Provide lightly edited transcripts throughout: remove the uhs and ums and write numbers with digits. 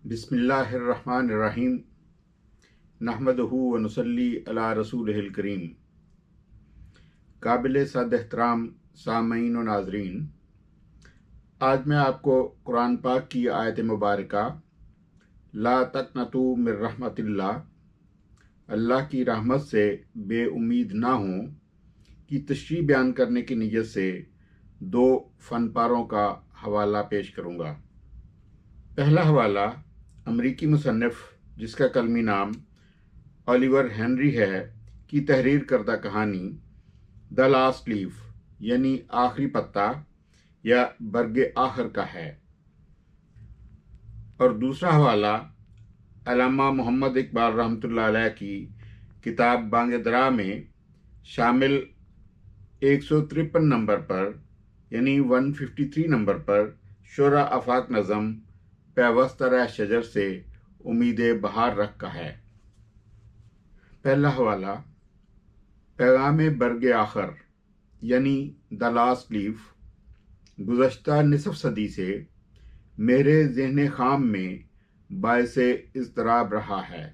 बिस्मिल्लाहिर्रहमानिर्रहीम नहमदहू व नुसल्ली अला रसूलिहिल करीम। काबिल सद एहतराम सामईन व नाज़रीन, आज मैं आपको कुरान पाक की आयत मुबारका ला तक़नतू मिर रहमतिल्लाह, अल्लाह की रहमत से बेउम्मीद ना हो, की तशरीह बयान करने की नीयत से दो फनपारों का हवाला पेश करूँगा। पहला हवाला अमरीकी मुसन्निफ जिसका कलमी नाम ओलिवर हेनरी है की तहरीर करदा कहानी द लास्ट लीफ यानी आखिरी पत्ता या बरगे आखिर का है, और दूसरा हवाला अल्लामा मोहम्मद इकबाल रहमतुल्लाह अलैह की किताब बांगे दरा में शामिल 153 नंबर पर यानी 153 नंबर पर शुरा आफाक नज़म पैवस्तर शजर से उम्मीद बहार रख का है। पहला हवाला पैगाम बरगे आखिर यानी द लास्ट लीफ गुज़श्ता निसफ सदी से मेरे ज़हन खाम में बायस इज़्तिराब रहा है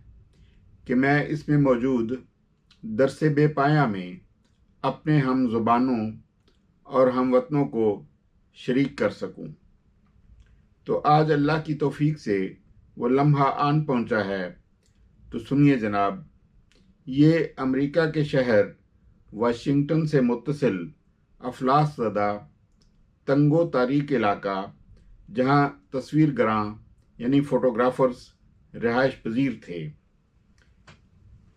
कि मैं इसमें मौजूद दरस बेपाया में अपने हम ज़ुबानों और हम वतनों को शरीक कर सकूं। तो आज अल्लाह की तौफीक से वो लम्हा आन पहुंचा है। तो सुनिए जनाब, ये अमेरिका के शहर वाशिंगटन से मुत्तसिल अफलास ज़दा तंगो तारीक इलाका, जहां तस्वीर गरां यानी फ़ोटोग्राफ़र्स रिहाइश पजीर थे,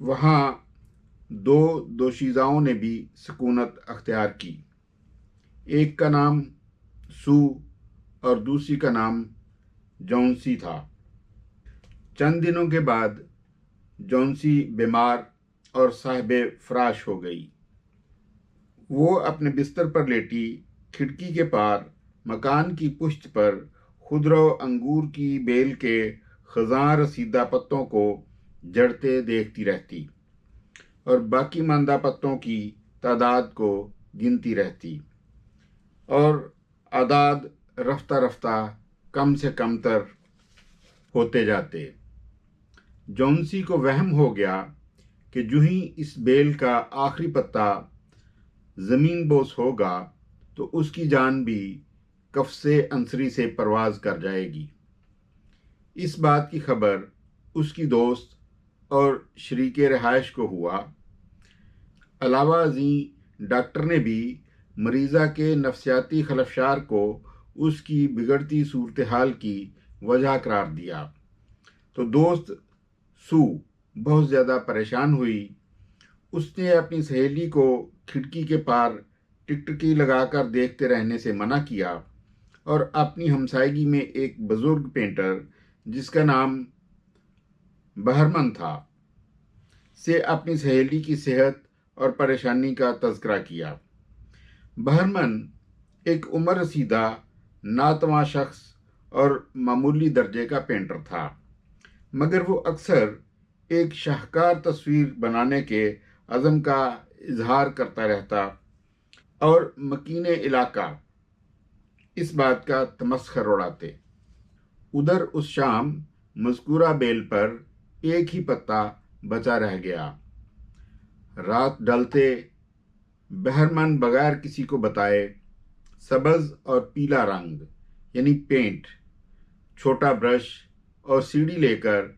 वहाँ दो दोशीज़ाओं ने भी सकूनत अख्तियार की। एक का नाम सू और दूसरी का नाम जॉन्सी था। चंद दिनों के बाद जॉन्सी बीमार और साहिबे फराश हो गई। वो अपने बिस्तर पर लेटी खिड़की के पार मकान की पुश्त पर खुदरो अंगूर की बेल के खज़ां रसीदा पत्तों को जड़ते देखती रहती और बाकी मांदा पत्तों की तादाद को गिनती रहती, और आदाद रफ्ता रफ्ता कम से कम तर होते जाते। जॉन्सी को वहम हो गया कि जो ही इस बेल का आखिरी पत्ता ज़मीन बोस होगा तो उसकी जान भी कफ़से अंसरी से परवाज़ कर जाएगी। इस बात की खबर उसकी दोस्त और शरीके रहायश को हुआ। अलावा अज़ी डॉक्टर ने भी मरीज़ा के नफ्सियाती खलफशार को उसकी बिगड़ती सूरत हाल की वजह करार दिया। तो दोस्त सू बहुत ज़्यादा परेशान हुई। उसने अपनी सहेली को खिड़की के पार टिकटकी लगाकर देखते रहने से मना किया और अपनी हमसायगी में एक बुजुर्ग पेंटर जिसका नाम बहरमन था से अपनी सहेली की सेहत और परेशानी का तज़किरा किया। बहरमन एक उम्र रसीदा नातवा शख्स और मामूली दर्जे का पेंटर था, मगर वो अक्सर एक शाहकार तस्वीर बनाने के अज़म का इजहार करता रहता और मकीने इलाका इस बात का तमस्खर उड़ाते। उधर उस शाम मज़कूरा बेल पर एक ही पत्ता बचा रह गया। रात ढलते बहरमन बगैर किसी को बताए सब्ज़ और पीला रंग यानी पेंट, छोटा ब्रश और सीढ़ी लेकर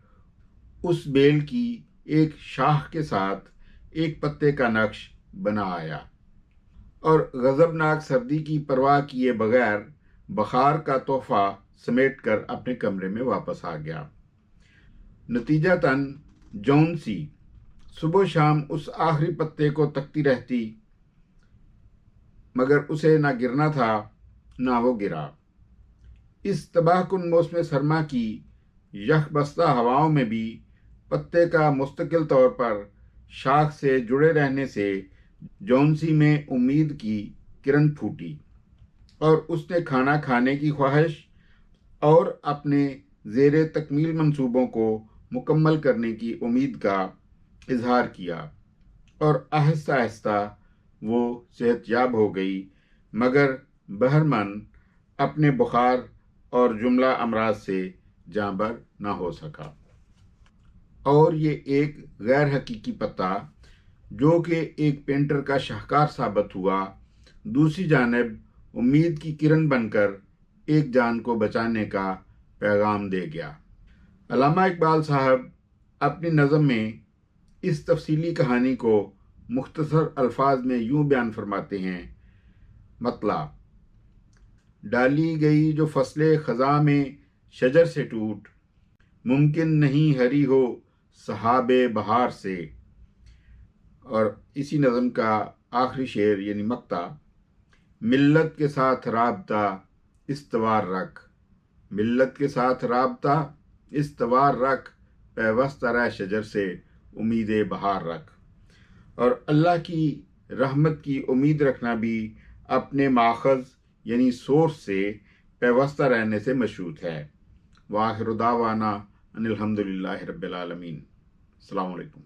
उस बेल की एक शाख के साथ एक पत्ते का नक्श बना आया और गज़बनाक सर्दी की परवाह किए बगैर बखार का तोहफा समेट कर अपने कमरे में वापस आ गया। नतीजतन जॉन्सी सुबह शाम उस आखिरी पत्ते को तकती रहती, मगर उसे ना गिरना था ना वो गिरा। इस तबाहकुन मौसम सरमा की यखबस्ता हवाओं में भी पत्ते का मुस्तकिल तौर पर शाख से जुड़े रहने से जॉन्सी में उम्मीद की किरण फूटी और उसने खाना खाने की ख्वाहिश और अपने ज़ेरे तकमील मंसूबों को मुकम्मल करने की उम्मीद का इजहार किया और आहिस्ता आहिस्ता वो सेहतयाब हो गई। मगर बहरमन अपने बुखार और जुमला अमराज से जांबर ना हो सका। और ये एक गैर हकीकी पता जो कि एक पेंटर का शाहकार साबित हुआ, दूसरी जानिब उम्मीद की किरण बनकर एक जान को बचाने का पैगाम दे गया। अल्लामा इकबाल साहब अपनी नज़म में इस तफसीली कहानी को मुख्तसर अल्फाज में यूं बयान फरमाते हैं। मतलब, डाली गई जो फसले ख़ज़ा में शजर से टूट, मुमकिन नहीं हरी हो सहाबे बहार से। और इसी नज़म का आखिरी शेर यानी मक्ता, मिल्लत के साथ राबता इस्तवार रख, मिल्लत के साथ राबता इस्तवार रख, पैवस्ता रह शजर से उम्मीद बहार रख। और अल्लाह की रहमत की उम्मीद रखना भी अपने माखज़ यानी सोर्स से पैवस्ता रहने से मशरूत है। वाखिर दावाना अनिल हम्दुलिल्लाहि रब्बिल आलमीन। अस्सलामु अलैकुम।